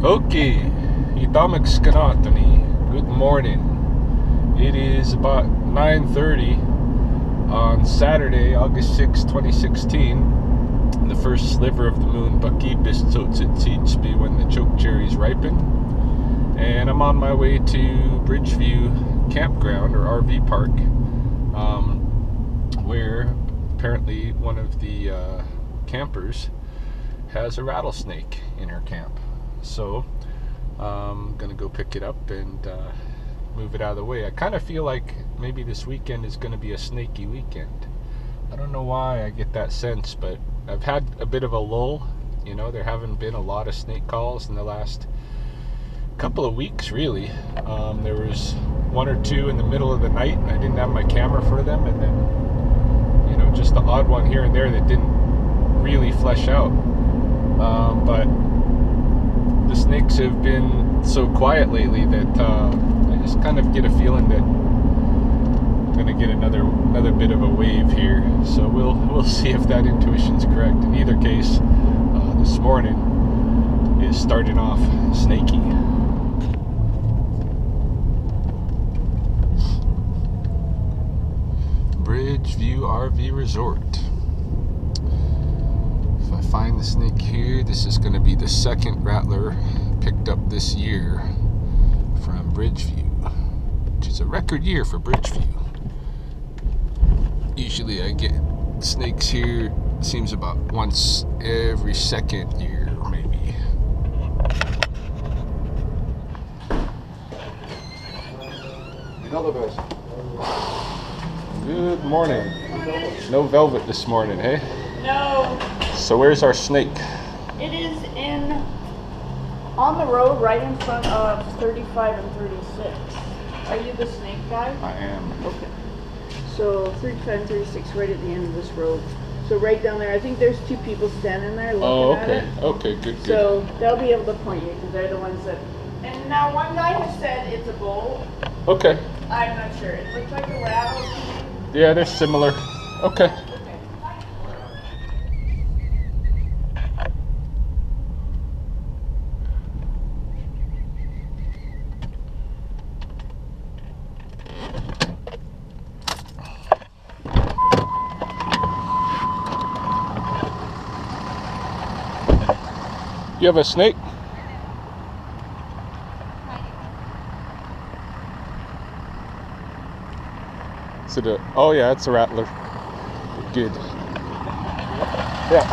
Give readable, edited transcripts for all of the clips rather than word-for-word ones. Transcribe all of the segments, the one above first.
Okay, Itamak Skanatani. Good morning. It is about 9:30 on Saturday, August 6, 2016. The first sliver of the moon, Baki Bistotsitsitspi, when the choke cherries ripen. And I'm on my way to Bridgeview Campground, or RV Park, where apparently one of the campers has a rattlesnake in her camp. So I'm gonna go pick it up and move it out of the way. I kind of feel like maybe this weekend is gonna be a snaky weekend. I don't know why I get that sense, but I've had a bit of a lull. You know, there haven't been a lot of snake calls in the last couple of weeks, really. There was one or two in the middle of the night, and I didn't have my camera for them, and then, you know, just the odd one here and there that didn't really flesh out. But the snakes have been so quiet lately that I just kind of get a feeling that I'm gonna get another bit of a wave here. So we'll see if that intuition's correct. In either case, this morning is starting off snaky. Bridgeview RV Resort. If I find the snake here, this is going to be the second rattler picked up this year from Bridgeview, which is a record year for Bridgeview. Usually I get snakes here, it seems about once every second year, maybe. Good morning. No velvet this morning, hey? No. So where's our snake? It is on the road right in front of 35 and 36. Are you the snake guy? I am. Okay. So 35 and 36 right at the end of this road. So right down there, I think there's two people standing there looking at it. Okay, good. So they'll be able to point you because they're the ones that... And now one guy has said it's a bull. Okay. I'm not sure. It looks like a rattlesnake. Yeah, they're similar. Okay. You have a snake? Is it oh yeah, it's a rattler. Good. Yeah.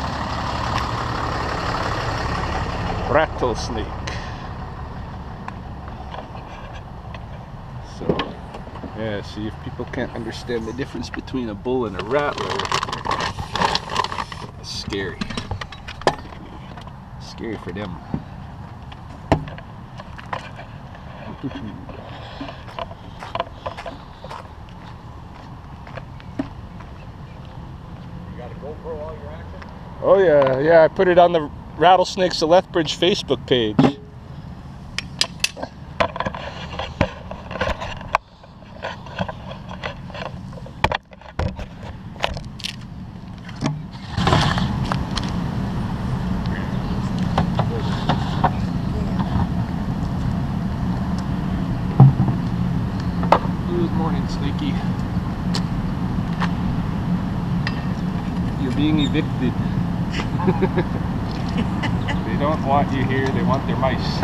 Rattlesnake. So, yeah, see, if people can't understand the difference between a bull and a rattler, it's scary. Scary for them. Oh yeah, I put it on the Rattlesnakes of Lethbridge Facebook page. Good morning, Snakey. You're being evicted. They don't want you here, they want their mice.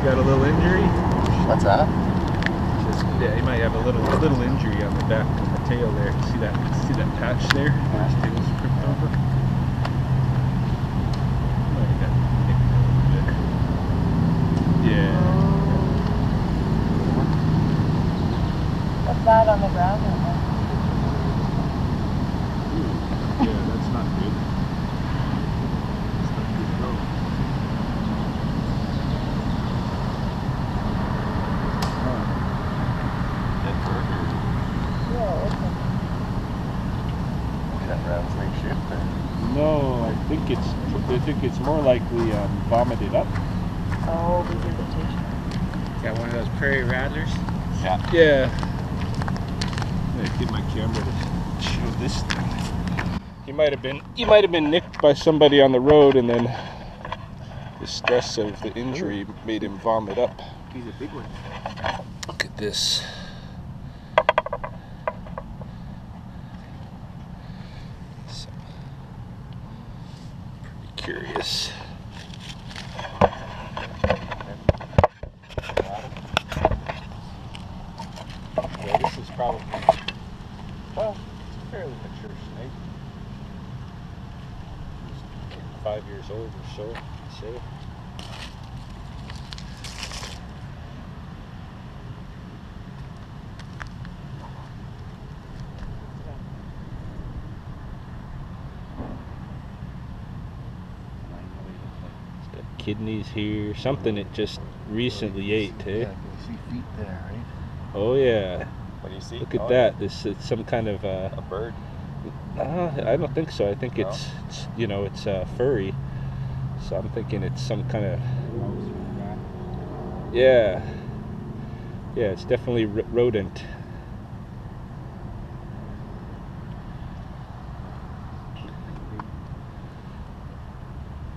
Got a little injury? What's that? Yeah, he might have a little injury on the back of the tail there. See that patch there? His tail's crimped over. Oh, he got nicked a little bit. Yeah. What's that on the ground? Yeah, that's not good. That's not good at all. Dead burger. Yeah, okay. Is that rattlesnake shift or? No, I think it's more likely vomited up. Oh, regurgitation. Got one of those prairie rattlers? Yeah. Yeah. I get my camera to show this thing. He might have been nicked by somebody on the road, and then the stress of the injury made him vomit up. He's a big one. Look at this. So, pretty curious. Yeah, this is probably, well, it's a fairly mature snake. He's 5 years old or so. It's got kidneys here, something it just recently ate, eh? Yeah, you see feet there, right? Oh yeah. What do you see? Look at that. This is some kind of A bird. I don't think so. I think it's you know, it's furry. So I'm thinking it's some kind of, yeah, it's definitely rodent.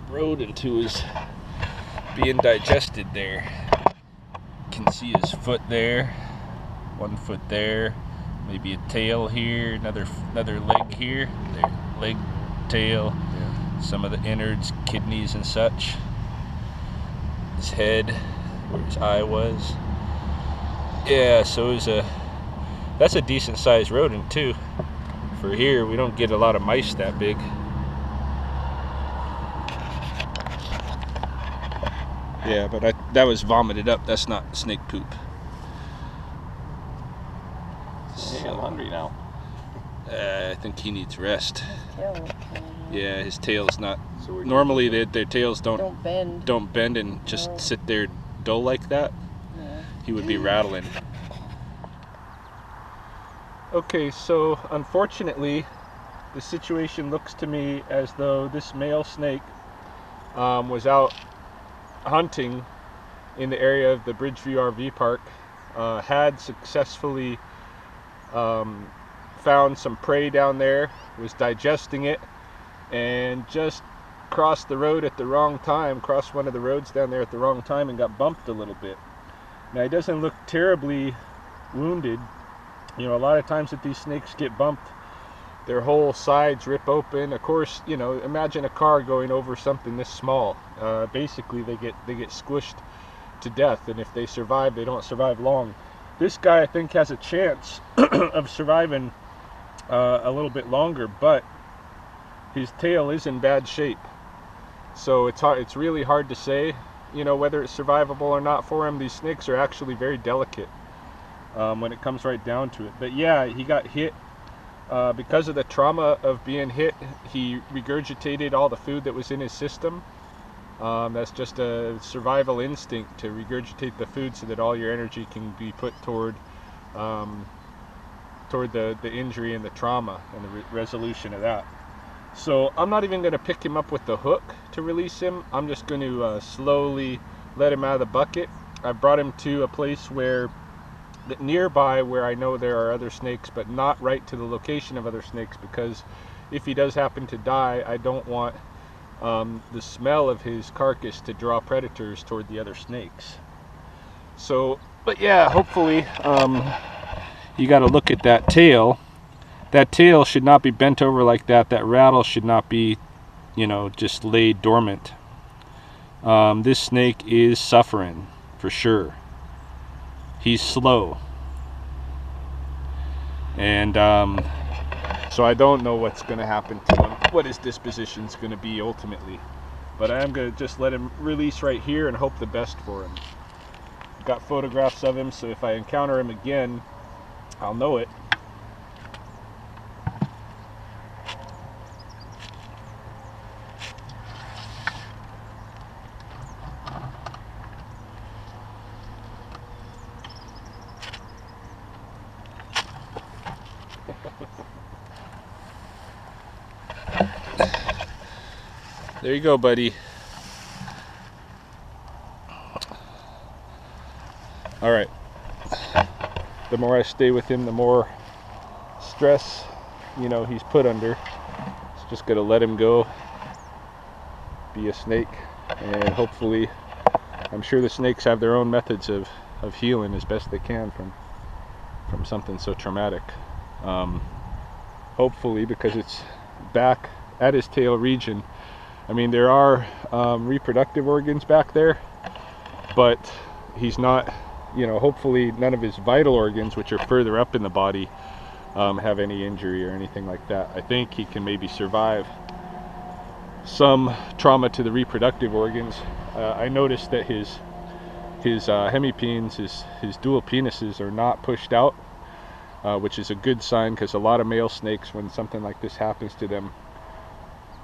Rodent who is being digested there. You can see his foot there, one foot there, maybe a tail here, another leg here, there, leg, tail. Some of the innards, kidneys and such. His head, where his eye was. Yeah, so that's a decent sized rodent too. For here, we don't get a lot of mice that big. Yeah, but that was vomited up. That's not snake poop. Hey, I'm hungry now. I think he needs rest. Tail. Yeah, his tail's not. So we're Normally, their tails don't bend. and just sit there dull like that. Yeah. He would be rattling. Okay, so unfortunately, the situation looks to me as though this male snake was out hunting in the area of the Bridgeview RV park, had successfully found some prey down there, was digesting it, and just crossed the road at the wrong time, crossed one of the roads down there at the wrong time and got bumped a little bit. Now, he doesn't look terribly wounded. You know, a lot of times that these snakes get bumped, their whole sides rip open. Of course, you know, imagine a car going over something this small. Basically, they get squished to death, and if they survive, they don't survive long. This guy, I think, has a chance of surviving a little bit longer, but his tail is in bad shape. So it's really hard to say, you know, whether it's survivable or not for him. These snakes are actually very delicate when it comes right down to it. But yeah, he got hit. Because of the trauma of being hit, he regurgitated all the food that was in his system. That's just a survival instinct, to regurgitate the food so that all your energy can be put toward the injury and the trauma and the resolution of that. So I'm not even going to pick him up with the hook to release him. I'm just going to slowly let him out of the bucket. I brought him to a place nearby where I know there are other snakes, but not right to the location of other snakes, because if he does happen to die, I don't want the smell of his carcass to draw predators toward the other snakes. So, but yeah, hopefully you got to look at that tail. That tail should not be bent over like that. That rattle should not be, you know, just laid dormant. This snake is suffering for sure. He's slow, and so I don't know what's going to happen to him, what his disposition's going to be ultimately, but I am going to just let him release right here and hope the best for him. I've got photographs of him, so if I encounter him again, I'll know it. There you go, buddy. All right. The more I stay with him, the more stress you know, he's put under. It's just gonna let him go, be a snake, and hopefully, I'm sure the snakes have their own methods of healing as best they can from something so traumatic. Hopefully, because it's back at his tail region. I mean, there are reproductive organs back there, but he's not, you know, hopefully none of his vital organs, which are further up in the body, have any injury or anything like that. I think he can maybe survive some trauma to the reproductive organs. I noticed that his hemipenes, his dual penises, are not pushed out, which is a good sign, because a lot of male snakes, when something like this happens to them,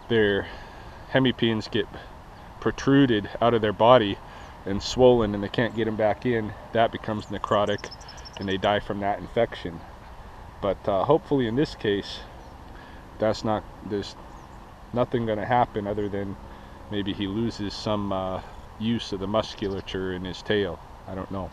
their hemipenes get protruded out of their body and swollen, and they can't get them back in. That becomes necrotic, and they die from that infection. But hopefully in this case, there's nothing going to happen other than maybe he loses some use of the musculature in his tail. I don't know.